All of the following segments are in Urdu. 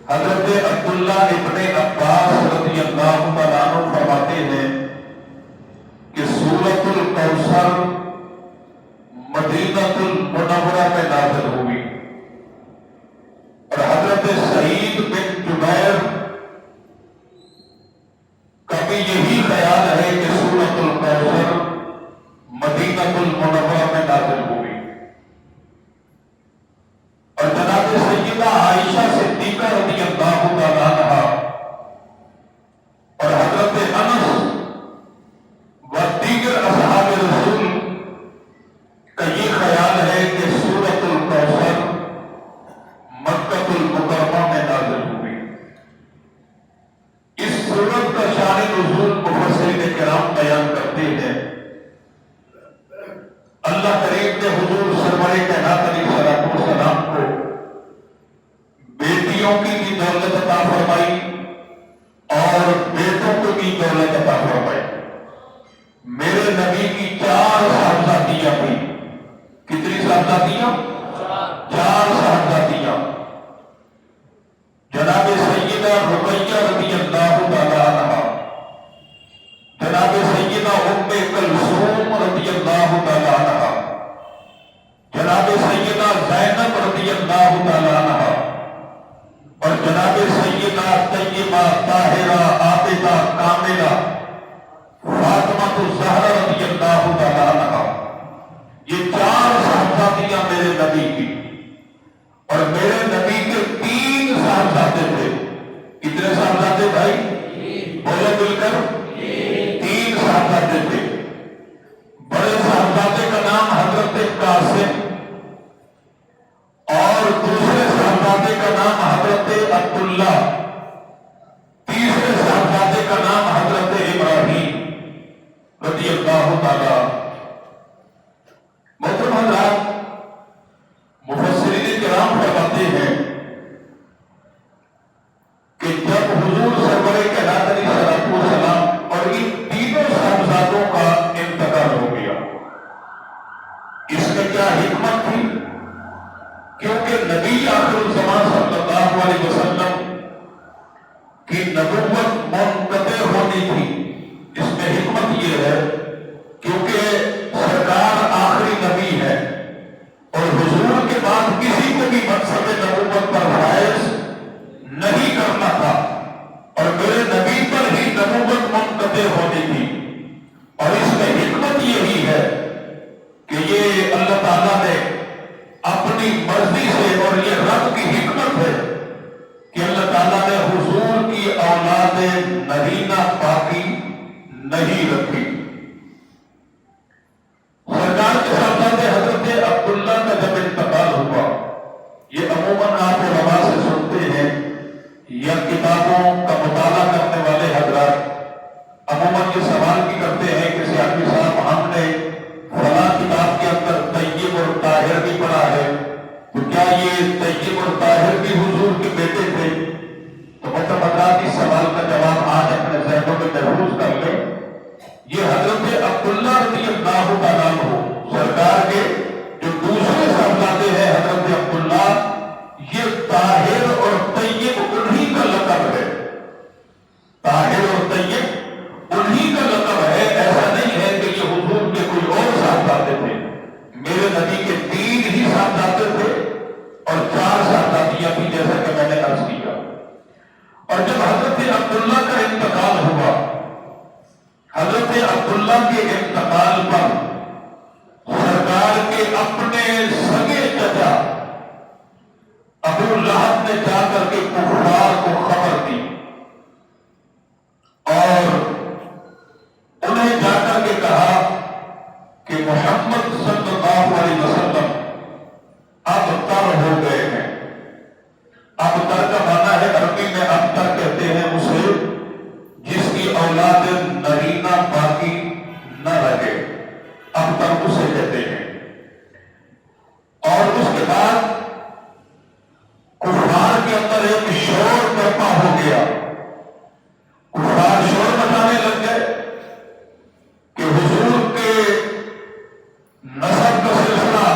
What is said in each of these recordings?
حضرت عبداللہ ابن عباس رضی اللہ تعالیٰ عنہ فرماتے ہیں کہ سورۃ الکوثر مدینہ المنورہ میں نازل ہوئی، اور حضرت سعید بن جبیر کا بھی یہی خیال ہے کہ سورۃ الکوثر مدینہ المنورہ میں نازل ہوئی، اور جناب سیدہ عائشہ صدیقہ رضی اللہ تعالیٰ عنہا اور حضرت انس و دیگر اصحاب رسول کا یہ خیال ہے کہ سورۃ الکوثر مکہ المکرمہ میں نازل ہوئی۔ اس سورت کا شان نزول مفسرین کرام بیان کرتے ہیں۔ اللہ کریم نے حضور سرور کائنات علیہ الصلوۃ والسلام کو بیٹیوں کی بھی دولت عطا فرمائی اور بیٹوں کو بھی دولت عطا فرمائی۔ میرے نبی کی 4 صاحبزادیاں بھی، کتنی صاحبزادیاں؟ 4 صاحبزادیاں۔ جناب سیدہ رقیہ رضی اللہ تعالی عنہا، جناب سیدہ ام کلثوم رضی اللہ تعالی عنہا، جناب سیدہ زینب رضی اللہ تعالی عنہا، اور جناب سیدہ طیبہ طاہرہ عابدہ کاملہ فاطمہ الزہرا رضی اللہ تعالی عنہا، یہ 4 صاحبزادیاں میرے نبی کی، اور میرے نبی کے 3 صاحبزادے تھے۔ کتنے صاحبزادے بھائی؟ بولو مل کر، 3 صاحبزادے تھے۔ بڑے صاحبزادے کا نام حضرت قاسم، اور دوسرے صاحبزادے کا نام حضرت عبداللہ، تیسرے صاحبزادے کا نام حضرت ابراہیم رضی اللہ تعالی۔ محترم حضرات، مفسرین کرام فرماتے ہیں کہ جب حضور سرور کائنات علیہ الصلوۃ والسلام اور ان تینوں صاحبزادوں کا انتقال ہو گیا، اس میں کیا حکمت تھی؟ کیونکہ نبی آخر الزمان صلی اللہ علیہ وسلم کی نبوت منقطع ہونی تھی۔ اس میں حکمت یہ ہے کیونکہ سرکار آخری نبی ہے، اور حضور کے بعد کسی کو بھی منصب نبوت پر فائز نہیں کرنا تھا، اور میرے نبی پر ہی نبوت منقطع ہونی تھی۔ اور اس میں حکمت یہی ہے کہ یہ اللہ تعالیٰ نے اپنی مرضی سے، اور یہ رب کی حکمت ہے کہ اللہ تعالیٰ نے حضور کی اولاد نرینہ باقی نہیں رکھی۔ سرکار کے صاحبزادے حضرت عبداللہ کا جب انتقال ہوا، یہ عموماً آپ علماء سے سنتے ہیں یا کتابوں کا مطالعہ کرنے والے حضرات عموماً یہ سوال بھی کرتے ہیں کہ سیاسی صاحب ہم نے فلاں کتاب کے اندر طیب اور طاہر بھی پڑھا ہے، تو کیا یہ طیب اور طاہر بھی حضور کے بیٹے تھے؟ تو مطلب حضرات اس سوال کا جواب آج اپنے ذہنوں میں محفوظ کر لیں۔ یہ حضرت عبداللہ رضی اللہ تعالیٰ عنہ سرکار کے جو دوسرے صاحبزادے ہیں حضرت عبداللہ، یہ طاہر اور طیب انہی کا لقب ہے۔ طاہر اور طیب انہی کا لقب ہے، ایسا نہیں ہے کہ یہ حضور کے کوئی اور صاحبزادے تھے۔ میرے نبی کے 3 ہی صاحبزادے تھے اور 4 صاحبزادیاں بھی، جیسا کہ میں نے عرض کیا۔ اور جب حضرت عبداللہ کا انتقال ہوا، حضرت عبداللہ کے انتقال پر سرکار کے اپنے سگے چچا ابو لہب نے جا کر کے کفار کو خبر دی، اور انہیں جا کر کے کہا کہ محمد صلی اللہ علیہ وسلم اب تر ہو گئے ہیں۔ اب تر کا معنی ہے عربی میں ابتر کہتے ہیں اسے جس کی اولاد نرینہ باقی نہ رہے، ابتر اسے کہتے ہیں۔ اور اس کے بعد کفار کے اندر ایک شور برپا ہو گیا، کفار شور مچانے لگ گئے کہ حضور کے نسب کا سلسلہ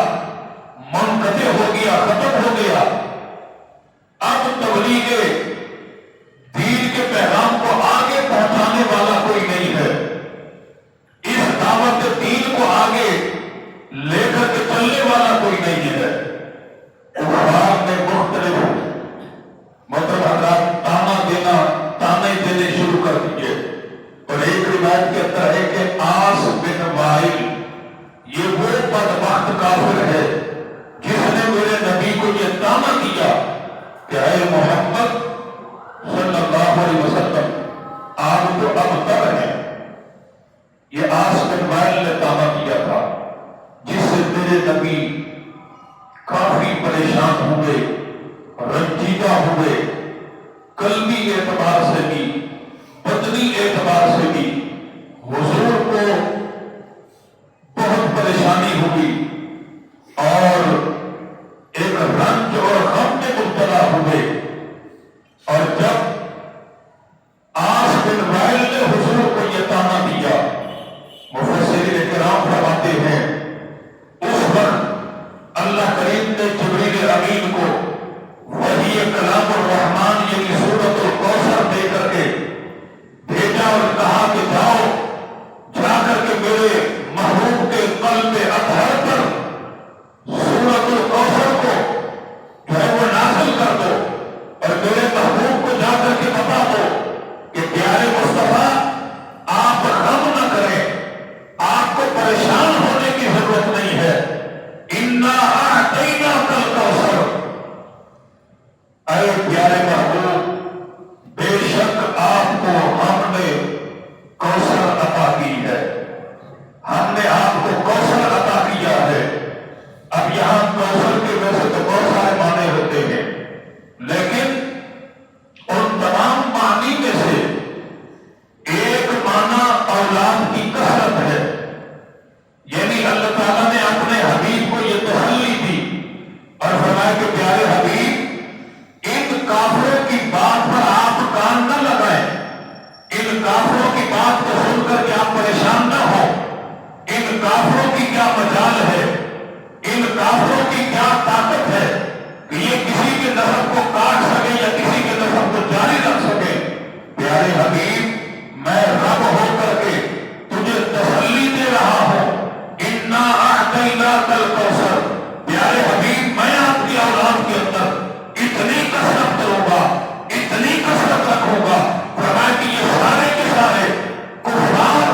منقطع ہو گیا، ختم ہو گیا، اب تبلیغ یہ دین کے پیغام کو آگے پہنچانے والا کوئی نہیں ہے، اس دعوت دین کو آگے لے کر کے چلنے والا کوئی نہیں ہے۔ کفار نے مختلف مطلب حضرات تانے دینے شروع کر دیے، اور ایک روایت کے اندر ہے کہ آس بن وائل یہ وہ بدبخت کافر ہے جس نے میرے نبی کو یہ تانا دیا کہ اے محمد صلی اللہ علیہ وسلم آپ تو ابتر ہیں۔ یہ آس بن وائل نے تانا دیا تھا، جس سے میرے نبی کافی پریشان ہوئے، رنجیدہ ہوئے، قلبی اعتبار سے بھی بدنی اعتبار سے بھی حضور کو بہت پریشانی ہوئی اور ایک رنج اور غم میں مبتلا ہوئے۔ اور جب آس بن وائل نے حضور کو یہ تانا دیا، مفسرین کرام فرماتے ہیں اس وقت اللہ کریم نے جبریل امین کو وحی کلام الرحمن یعنی سورۃ الکوثر دے کر کے بھیجا اور کہا کہ جاؤ جا کر کے میرے محبوب کے قلب اطہر پر سورۃ الکوثر کو جو ہے وہ نازل کر دو، اور میرے محبوب کو جا کر کے بتا دو کہ پیارے مصطفیٰ آپ غم نہ کریں، آپ کو پریشان ہونے کی ضرورت نہیں ہے، انا اعطیناک الکوثر، اے پیارے محبوب بے شک آپ کو ہم نے کوثر عطا کی ہے، ہم نے آپ کو کوثر عطا کیا ہے۔ اب یہاں کوثر کے ویسے تو بہت سارے معنی ہوتے ہیں، لیکن ان تمام معنی میں سے ایک معنی اولاد کی کثرت ہے، یعنی اللہ تعالیٰ نے اپنے حبیب کو یہ تسلی دی اور فرمایا کہ پیارے حبیب ان کافروں کی بات پر آپ کان نہ لگائیں، ان کافروں کی بات کو سن کر کے آپ پریشان نہ ہو، ان کافروں کی کیا مجال ہے، ان کافروں کی کیا طاقت ہے کہ یہ کسی کے نسب کو کاٹ سکے یا کسی کے نسب کو جاری رکھ سکے۔ پیارے حبیب میں رب ہو کر کے تجھے تسلی دے رہا ہوں، انا اعطیناک الکوثر، پیارے حبیب میں آپ کی اولاد کے اندر اتنی کثرت کروں گا، اتنی کثرت رکھوں گا، فرمایا کہ یہ سارے کے سارے کفار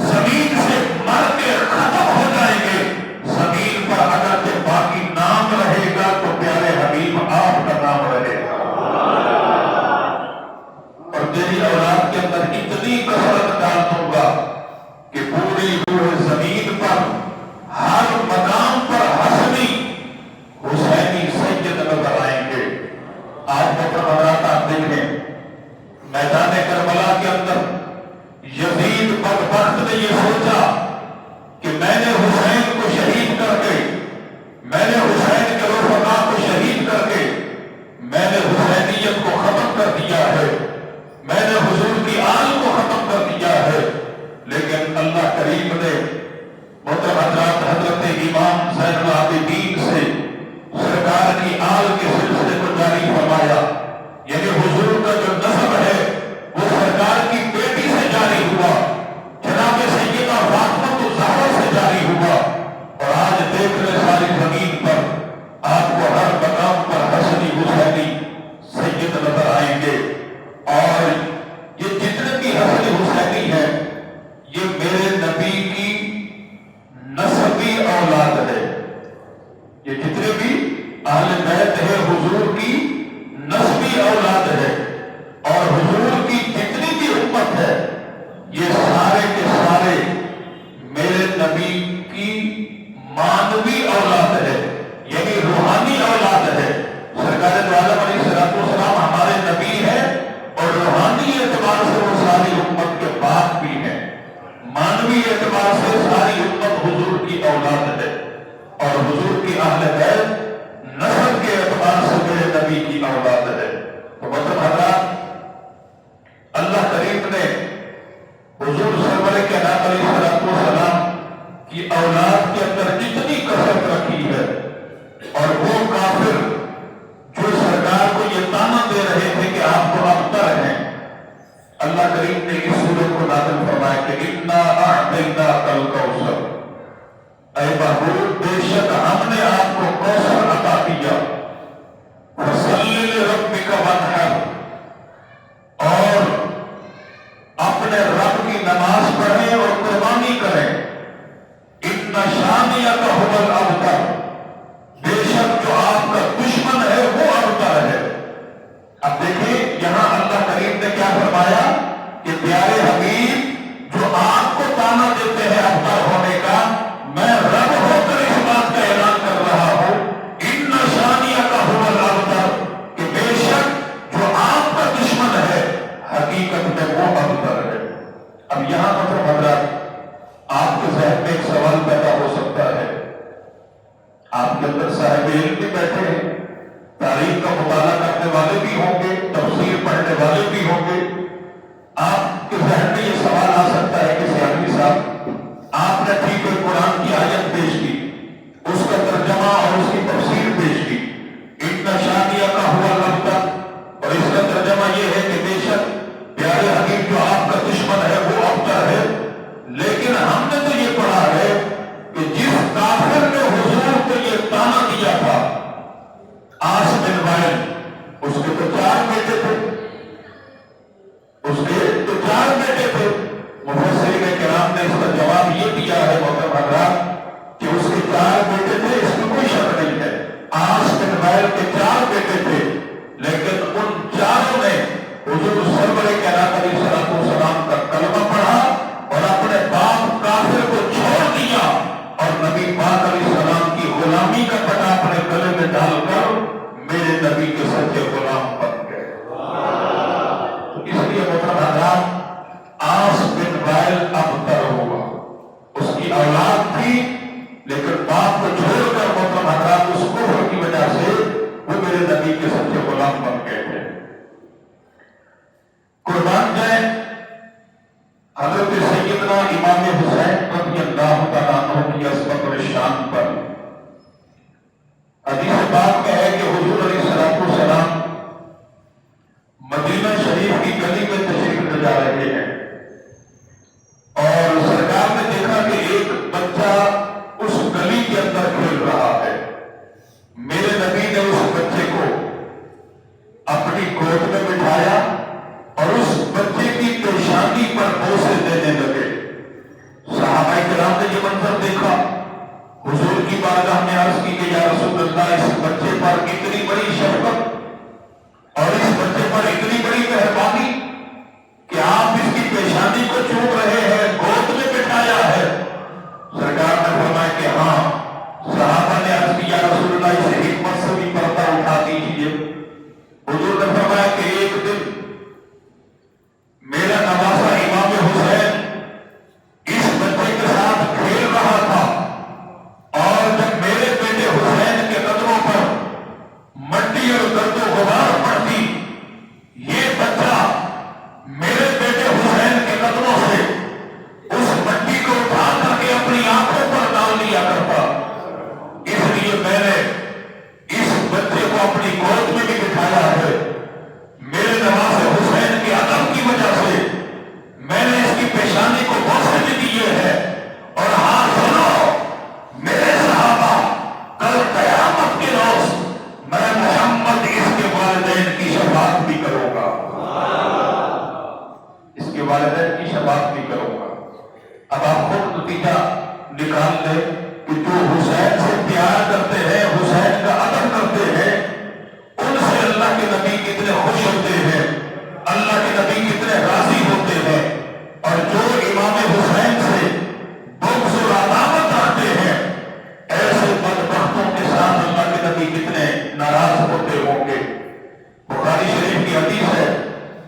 زمین سے مر کے ختم ہو جائیں گے، زمین پر اگر کہ باقی نام رہے گا تو پیارے حبیب آپ کا نام رہے گا، اور تیری اولاد کے اندر اتنی کثرت ڈال دوں گا کہ پوری پورے زمین پر ہر مقام پر حسنی حسینی سید نظر آئیں گے۔ آج حضرات آپ دیکھیں میدان کربلا کے اندر یزید بدبخت نے یہ سوچا کہ میں نے حسین کو شہید کر کے، میں نے حسین کے رفقا کو شہید کر کے میں نے حسینیت کو ختم کر دیا ہے، میں نے حضور کی آل کو ختم کر دیا ہے، لیکن اللہ کریم نے محترم حضرات حضرت امام زین العابدین سے سرکار کی آل کے سلسلے کو جاری فرمایا، یعنی حضور کا جو نسب ہے وہ سرکار کی بیٹی سے جاری ہوا، جناب سیدہ فاطمہ الزہرا سے جاری ہوا، اور آج دیکھ لیں ساری زمین پر آپ کو ہر مقام پر حسنی حسینی سید نظر آئیں گے، اور یہ جتنے بھی حسنی حسینی ہیں یہ میرے نبی کی نسبی اولاد ہے، یہ جتنے بھی اہل بیت ہے اب دیکھیں یہاں اللہ کریم نے کیا فرمایا کہ پیارے حبیب جو آپ کو تانا دیتے ہیں ابتر ہونے کا، میں رب ہو کر اس بات کا اعلان کر رہا ہوں ان شانیہ کا هو الابتر، کہ بے شک جو آپ کا دشمن ہے حقیقت میں وہ ابتر ہے۔ اب یہاں پر حضرات آپ کے ذہن میں ایک سوال پیدا ہو سکتا ہے، آپ کے اندر صاحب علم بھی بیٹھے ہیں، تاریخ کا مطالعہ کرنے والے بھی ہوں گے، تفسیر پڑھنے والے بھی ہوں گے، آپ کے ذہن میں یہ سوال آ سکتا ہے کہ سیاسی صاحب آپ نے ٹھیک ہے قرآن کی آیت پیش کی، اس کا ترجمہ اور اس کی تفسیر پیش کی، ان شانیہ کا ہوا الابتر، اور اس کا ترجمہ یہ ہے کہ بے شک پیارے حبیب جو آپ کا دشمن ہے وہ ابتر ہے، لیکن ہم نے تو یہ پڑھا ہے کہ جس کافر نے حضور کو یہ تانا دیا تھا آس بن وائل، اس کے تو 4 بیٹے تھے، مفسرین کرام نے اس کا جواب یہ دیا ہے محترم حضرات کہ اس کے 4 بیٹے تھے، اس میں کوئی شک نہیں ہے، آس بن وائل کے 4 بیٹے تھے، لیکن ان 4 نے حضور سرور کائنات علیہ الصلوۃ والسلام کا کلمہ پڑھا اور اپنے باپ کافر کو چھوڑ دیا اور نبی پاک علیہ السلام کی غلامی کا پٹا اپنے گلے میں ڈال کر میرے نبی کے سچے غلام بن گئے۔ تو اس لیے محترم حضرات آس بن وائل ابتر ہوا، اس کی اولاد تھی لیکن باپ کو چھوڑ کر محترم حضرات اس کفر کی وجہ سے وہ میرے نبی کے سچے غلام بن گئے تھے۔ قربان جائیں حضرت سیدنا امام حسین رضی اللہ تعالیٰ عنہ کی عظمت اور شان پر حدیث پاک میں ہے کہ حضور علیہ الصلوۃ والسلام مدینہ شریف کی گلی میں تشریف لے جا رہے ہیں اور سرکار نے دیکھا کہ ایک بچہ اس گلی کے اندر کھیل رہا ہے، میرے نبی نے اس بچے کو اپنی گود میں بٹھایا اور اس بچے کی پیشانی پر بوسے دینے لگے۔ صحابہ کرام نے یہ منظر دیکھا، حضور کی بارگاہ میں عرض کی کہ یا رسول اللہ اس بچے پر اتنی بڑی شفقت اور اس بچے پر اتنی بڑی مہربانی کہ آپ اس کی پیشانی کو چوم رہے ہیں، گود میں بٹھایا ہے۔ سرکار نے فرمایا کہ ہاں۔ صحابہ نے عرض کی یا رسول اللہ اسے حکمت سے بھی پردہ اٹھا دیجیے۔ حضور نے فرمایا کہ ایک دن میرا نواسا امام حسین اس بچے کے ساتھ کھیل رہا تھا اور جب میرے بیٹے حسین کے قدموں پر مٹی اور گرد و غبار پڑتی، یہ بچہ میرے بیٹے حسین کے قدموں سے اس مٹی کو اٹھا کر کے اپنی آنکھوں پر ڈال لیا کرتا، اس لیے میں نے اس بچے کو اپنی گود میں بھی بٹھایا ہے۔ میرے نواسے حسین کے ادب کی وجہ سے میں نے اس کی پیشانی کو بوسے بھی دیے ہیں۔ اور ہاں سنو میرے صحابہ، کل قیامت کے روز میں محمد اس کے والدین کی شفاعت بھی کروں گا، اس کے والدین کی شفاعت بھی کروں گا۔ اب آپ خود نتیجہ نکال لیں کہ جو حسین سے پیار کرتے ہیں، حسین کا ادب کرتے ہیں، ان سے اللہ کے نبی کتنے خوش ہوتے ہیں، اللہ کے نبی کتنے راضی ہوتے ہیں، اور جو امام حسین سے بغض و عداوت رکھتے ہیں، ایسے بدبختوں کے ساتھ اللہ کے نبی کتنے ناراض ہوتے ہوں گے۔ بخاری شریف کی حدیث ہے،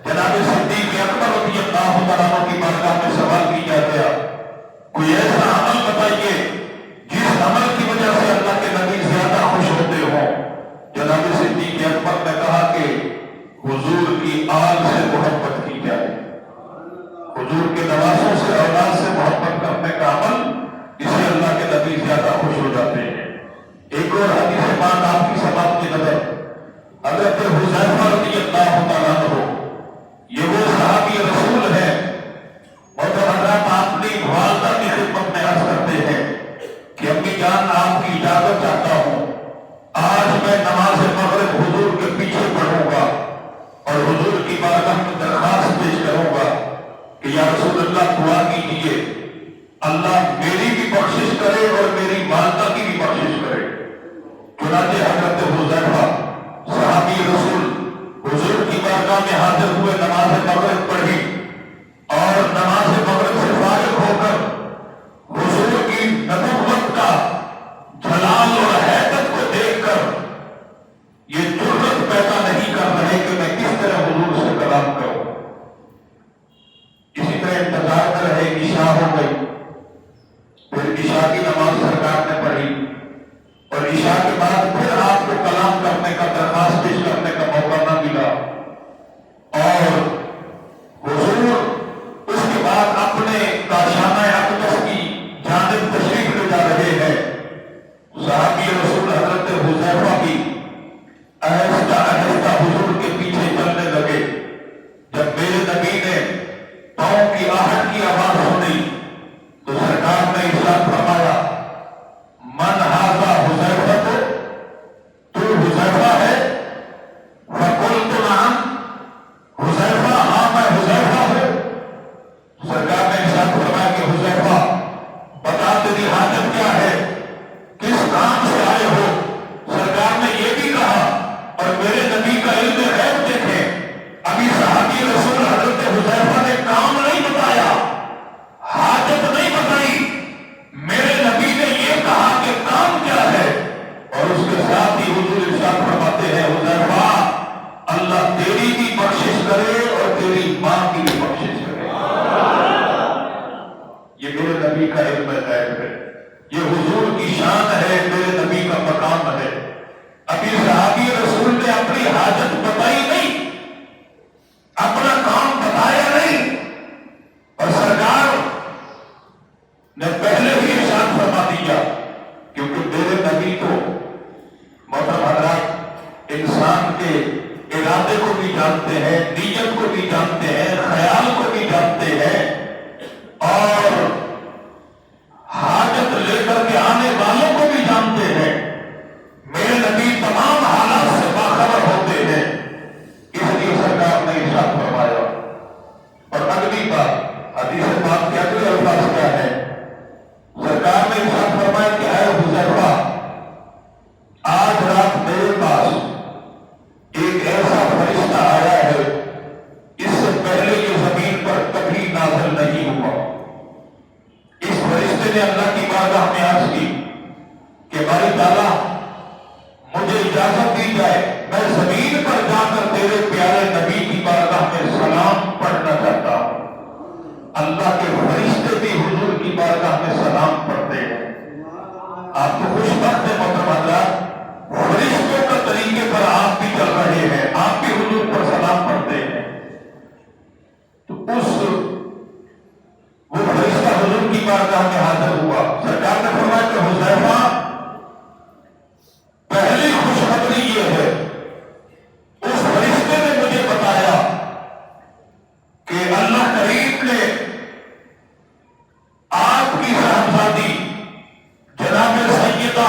جناب صدیق اکبر رضی اللہ تعالیٰ عنہ کی بارگاہ میں سوال کیا گیا کوئی ایسا عمل بتائیے جس عمل کی وجہ سے اللہ کے نبی زیادہ خوش ہوتے ہوں۔ جناب صدیق اکبر نے کہا کہ حضور کی آل سے محبت کی جائے، حضور کے نوازوں سے اولاد سے محبت کرنے کا عمل، اسے اللہ کے نبی زیادہ خوش ہو جاتے ہیں۔ ایک اور حدیث پاک آپ کی سماعت کی نظر حضرت حذیفہ رضی اللہ تعالیٰ عنہ، یہ وہ صحابی رسول ہے اور جو حضرات اپنی والدہ کی خدمت میں عرض کرتے ہیں کہ امی جان آپ کی اجازت چاہتا ہوں، آج میں نماز مغرب حضور کے پیچھے پڑھوں گا اور حضور کی بارگاہ میں درخواست پیش کروں گا کہ یا رسول اللہ دعا کیجیے اللہ میری بھی بخشش کرے اور میری والدہ کی بھی بخشش کرے۔ چنانچہ حضرت حذیفہ صحابی رسول حضور جگہ میں حاضر ہوئے، نماز مغرب پڑھی اور نماز مغرب سے فارغ ہو کر حضور کی نبوت کا جلال اور حیبت کو دیکھ کر یہ جرأت پیدا نہیں کر رہے کہ میں کس طرح حضور سے کلام کروں۔ اسی طرح انتظار میں رہے، عشاء ہو گئی، پھر عشاء کی نماز سرکار نے پڑھی اور عشاء کے بعد پھر آپ کو کلام کرنے کا، درخواست پیش کرنے کا موقع نہ ملا، اور حضور اس کے بعد اپنے کاشانہ اقدس کی جانب تشریف لے جا رہے ہیں۔ صحابی رسول حضرت حذیفہ بھی آہستہ آہستہ حضور کے پیچھے چلنے لگے۔ جب میرے نبی نے پاؤں کی آہٹ کی آواز سنی تو سرکار نے ارشاد فرمایا، من ھذا حذیفہ، تو حذیفہ ہے؟ فقلت نعم، حذیفہ، ہاں میں حذیفہ ہوں۔ سرکار نے ارشاد فرمایا کہ حذیفہ بتا تیری حاجت کیا ہے، کس کام سے آئے ہو؟ سرکار نے یہ بھی کہا، اور میرے نبی کا علم غیب دیکھیں، ابھی صحابی رسول حضرت حذیفہ نے کام نہیں بتایا، حاجت نہیں بتائی، میرے نبی نے یہ کہا کہ کام کیا ہے، اور اس کے ساتھ ہی حضور ارشاد فرماتے ہیں، حذیفہ اللہ تیری بھی بخشش کرے اور تیری ماں کی بھی بخشش کرے۔ یہ میرے نبی کا علم غیب ہے، یہ حضور کی شان ہے، میرے نبی کا مقام ہے۔ ابھی صحابی رسول نے اپنی حاجت بتائی نہیں، اپنا کام بتایا نہیں، اور سرکار نے پہلے ہی ارشاد فرما دیا، کیونکہ میرے نبی تو محترم حضرات انسان کے ارادے کو بھی جانتے ہیں، نیت کو بھی جانتے ہیں، خیال کو بھی جانتے ہیں، اور حاجت لے کر کے آنے والوں کو بھی جانتے ہیں۔ میرے نبی تمام حالات سے باخبر ہوتے ہیں، اس لیے سرکار نے ارشاد فرمایا۔ اور اگلی بات، حدیث پاک کے اگلے الفاظ کیا ہے؟ سرکار نے ارشاد فرمایا کہ اے حذیفہ، آج رات میرے پاس ایک ایسا فرشتہ آیا ہے، اس سے پہلے یہ زمین پر کبھی نازل نہیں ہوا۔ اس فرشتے نے اللہ کی بارگاہ میں عرض کی کہ باری تعالیٰ مجھے اجازت دی جائے، میں زمین پر جا کر تیرے پیارے نبی کی بارگاہ میں سلام پڑھنا چاہتا ہوں۔ اللہ کے فرشتے بھی حضور کی بارگاہ میں سلام پڑھتے ہیں۔ آپ تو خوش بخت ہیں محترم حضرات، فرشتوں کا طریقے پر آپ بھی چل رہے ہیں، آپ بھی حضور پر سلام پڑھتے ہیں۔ تو وہ فرشتہ حضور کی بارگاہ میں حاضر ہوا۔ سرکار نے فرمایا کہ حذیفہ پہلی خوشخبری یہ ہے، اس فرشتے نے مجھے بتایا کہ اللہ کریم نے آپ کی صاحبزادی جناب سیدہ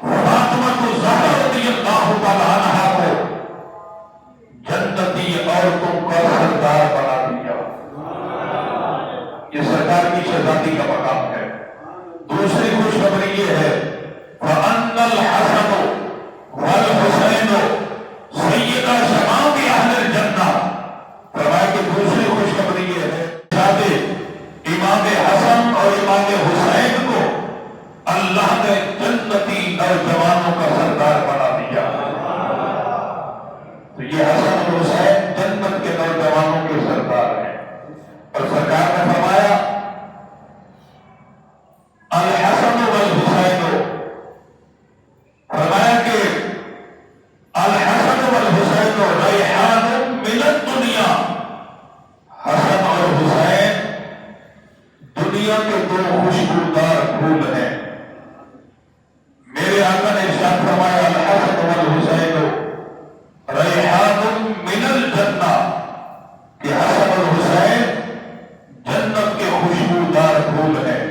فاطمہ الزہرا رضی اللہ تعالیٰ عنہا کو جنتی عورتوں کا سردار بنا دیا۔ یہ سرکار کی شہزادی کا مقام ہے۔ دوسری خوشخبری یہ ہے، وَأَنَّ الْحَسَنُ وَالْحُسَيْنُ سَيِّدَا شَبَابِ أَهْلِ الْجَنَّةِ۔ فرمایا کہ دوسری خوشخبری یہ ہے، شادی امام حسن اور امام حسین کو اللہ نے جنتی نوجوانوں کا سردار بنا دیا۔ تو یہ حسن اور حسین جنت کے نوجوانوں کے سردار ہیں۔ اور سرکار نے فرمایا الحسن والحسین، فرمایا کہ الحسن والحسین ریحان من الدنیا، حسن اور حسین دنیا کے دو خوشبودار پھول ہیں۔ میرے آقا نے ارشاد فرمایا الحسن والحسین ریحان من الجنہ، کہ حسن اور حسین جنت کے خوشبودار پھول ہیں۔